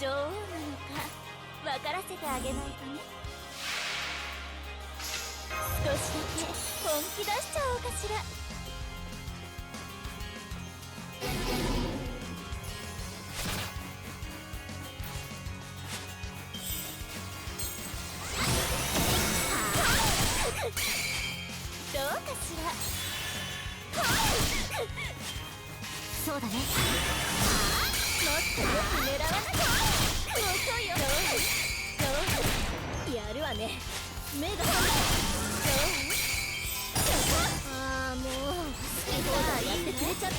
女王なのか分からせてあげないとね。少しだけ本気出しちゃおうかしら。どうかしら。そうだね。もっとよく狙わなきゃ。遅いよ。どうやるわね。目が覚め。ああ、もう好き放題やってくれちゃって。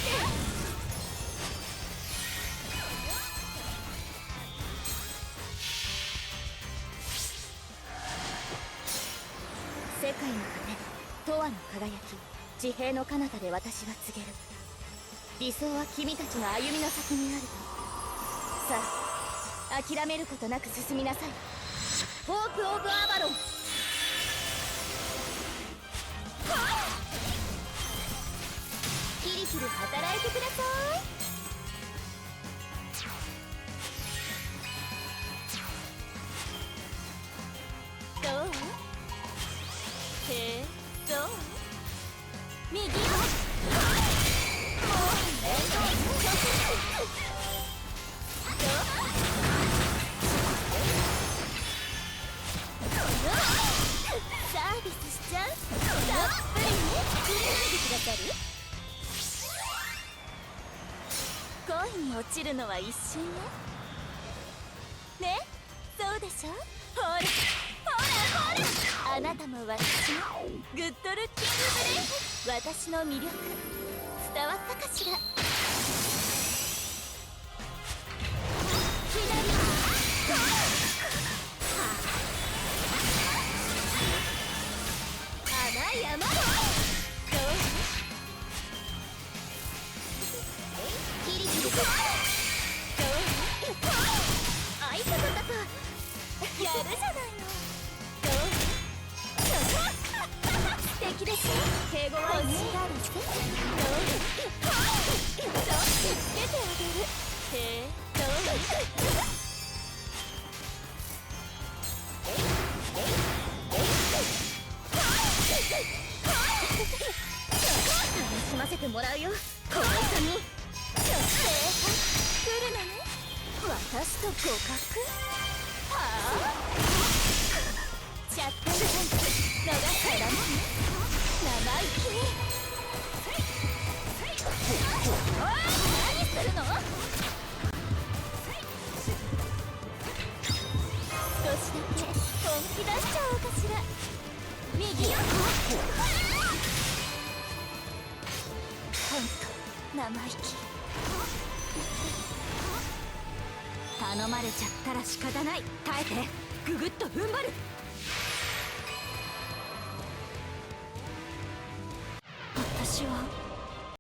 世界の糧、永遠の輝き、地平の彼方で私は告げる。理想は君たちの歩みの先にあると。さあ、諦めることなく進みなさい。ホープ・オブ・アバロン。キリキリ働いてください。どう？そう？右よ。サービスしちゃう？たっぷりね。くれないでくださる？恋に落ちるのは一瞬よ。ね、そうでしょ。ほらあなたも私もグッドルッキングブレイフ。私の魅力伝わったかしら。甘い山だ。どう？キリキリと。どう？あいたこととやるじゃないの。どう？素敵でしょ。敬語は欲しがるぜ。どう？そうつけてあげる。どう？楽しませてもらうよ、この髪。来るのね、私と互角。はあ、チャットチャンス逃したらもね。生意気。何するの？少しだけ本気出しちゃおうかしら。右よ。ほんと生意気。頼まれちゃったら仕方ない。耐えて、ググッと踏ん張る。私は